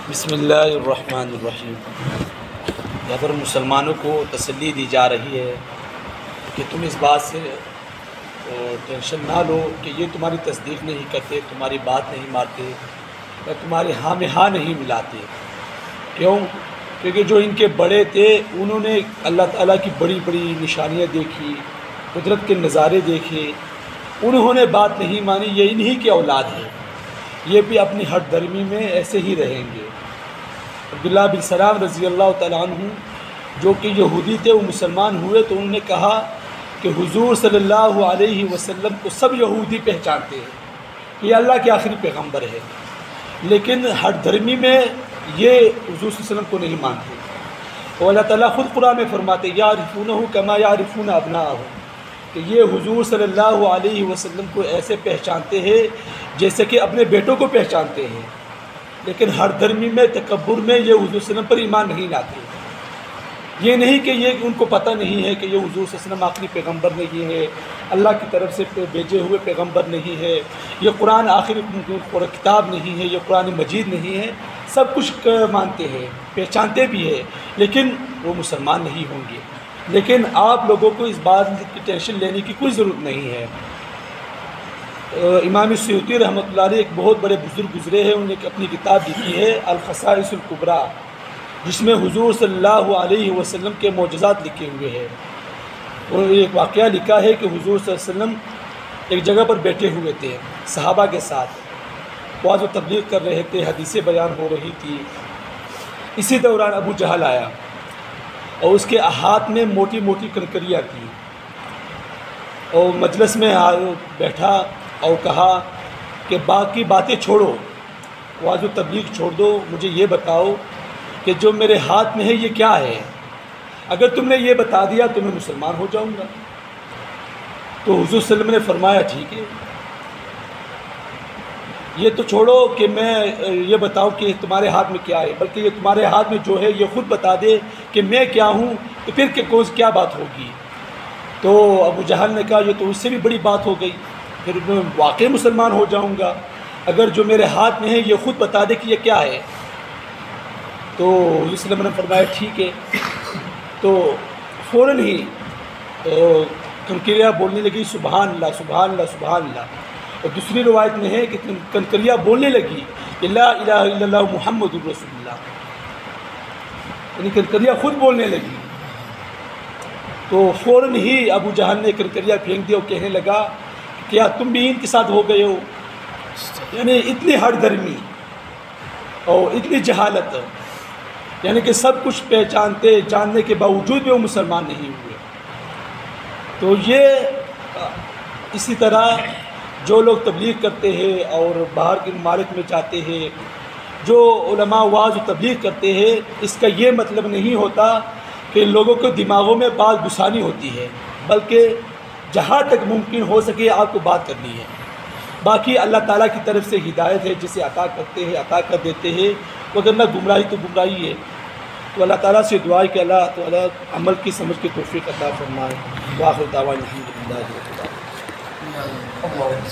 بسم اللہ الرحمن الرحیم۔ یہاں پر مسلمانوں کو تسلی دی جا رہی ہے کہ تم اس بات سے ٹینشن نہ لو کہ یہ تمہاری تصدیق نہیں کرتے، تمہاری بات نہیں مانتے یا تمہارے ہاں میں ہاں نہیں ملاتے۔ کیوں؟ کیونکہ جو ان کے بڑے تھے انہوں نے اللہ تعالیٰ کی بڑی بڑی نشانیاں دیکھی، قدرت کے نظارے دیکھے، انہوں نے بات نہیں مانی۔ یہ انہی کے اولاد ہیں، یہ بھی اپنی ہٹ درمی میں ایسے ہی رہیں گے۔ عبداللہ بن سلام رضی اللہ تعالیٰ عنہ جو کہ یہودی تھے، وہ مسلمان ہوئے تو انہوں نے کہا کہ حضور صلی اللہ علیہ وسلم کو سب یہودی پہچانتے ہیں کہ یہ اللہ کے آخری پیغمبر ہے، لیکن ہٹ دھرمی میں یہ حضور صلی اللہ علیہ وسلم کو نہیں مانتے۔ اور اللہ تعالیٰ خود قرآن میں فرماتے یعرفونہ کما یعرفون ابناءہم، کہ یہ حضور صلی اللہ علیہ وسلم کو ایسے پہچانتے ہیں جیسے کہ اپنے بیٹوں کو پہچانتے ہیں، لیکن ہر دھرمی میں تکبر میں یہ حضور صلی اللہ علیہ وسلم پر ایمان نہیں لاتے۔ یہ نہیں کہ یہ ان کو پتہ نہیں ہے کہ یہ حضور صلی اللہ علیہ وسلم آخری پیغمبر نہیں ہے، اللہ کی طرف سے بھیجے ہوئے پیغمبر نہیں ہے، یہ قرآن آخری کتاب نہیں ہے، یہ قرآن مجید نہیں ہے۔ سب کچھ مانتے ہیں، پہچانتے بھی ہیں، لیکن وہ مسلمان نہیں ہوں گے۔ لیکن آپ لوگوں کو اس بات کی ٹینشن لینے کی کوئی ضرورت نہیں ہے۔ امام سیوطی رحمۃ اللہ علیہ ایک بہت بڑے بزرگ گزرے ہیں، انہوں نے اپنی کتاب لکھی ہے الخصائص الکبریٰ، جس میں حضور صلی اللہ علیہ وسلم کے معجزات لکھے ہوئے ہیں۔ انہوں نے ایک واقعہ لکھا ہے کہ حضور صلی اللہ علیہ وسلم ایک جگہ پر بیٹھے ہوئے تھے صحابہ کے ساتھ، واعظ و تبلیغ کر رہے تھے، حدیثیں بیان ہو رہی تھی۔ اسی دوران ابو جہل آیا اور اس کے ہاتھ میں موٹی موٹی کنکریاں تھیں، اور مجلس میں بیٹھا اور کہا کہ باقی باتیں چھوڑو، واعظ و تبلیغ چھوڑ دو، مجھے یہ بتاؤ کہ جو میرے ہاتھ میں ہے یہ کیا ہے؟ اگر تم نے یہ بتا دیا تو میں مسلمان ہو جاؤں گا۔ تو حضور صلی اللہ علیہ وسلم نے فرمایا ٹھیک ہے، یہ تو چھوڑو کہ میں یہ بتاؤں کہ تمہارے ہاتھ میں کیا ہے، بلکہ یہ تمہارے ہاتھ میں جو ہے یہ خود بتا دے کہ میں کیا ہوں، تو پھر کیا بات ہوگی؟ تو ابو جہل نے کہا یہ تو اس سے بھی بڑی بات ہو گئی، پھر میں واقعی مسلمان ہو جاؤں گا اگر جو میرے ہاتھ میں ہے یہ خود بتا دے کہ یہ کیا ہے۔ تو حضور صلی اللہ علیہ وسلم نے فرمایا ٹھیک ہے۔ تو فوراً ہی کنکریاں بولنے لگی سبحان اللہ سبحان اللہ سبحان اللہ، اور دوسری روایت میں ہے کہ کنکریاں بولنے لگی کہ لا الہ الا اللہ محمد الرسول اللہ، یعنی کنکریاں خود بولنے لگی۔ تو فوراً ہی ابو جہل نے کنکریاں پھینک دی اور کہنے لگا کیا تم بھی ان کے ساتھ ہو گئے ہو؟ یعنی اتنی ہٹ دھرمی اور اتنی جہالت، یعنی کہ سب کچھ پہچانتے جاننے کے باوجود بھی وہ مسلمان نہیں ہوئے۔ تو یہ اسی طرح جو لوگ تبلیغ کرتے ہیں اور باہر کے ممالک میں جاتے ہیں، جو علماء واعظ و تبلیغ کرتے ہیں، اس کا یہ مطلب نہیں ہوتا کہ لوگوں کے دماغوں میں بات گھسانی ہوتی ہے، بلکہ جہاں تک ممکن ہو سکے آپ کو بات کرنی ہے۔ باقی اللہ تعالیٰ کی طرف سے ہدایت ہے، جسے عطا کرتے ہیں عطا کر دیتے ہیں، وگرنہ گمراہی تو گمراہی ہے۔ تو اللہ تعالیٰ سے دعا ہے کہ اللہ تعالیٰ عمل کی سمجھ کے توفیق عطا فرمائے۔ وآخر دعوانا الحمدللہ رب العالمین۔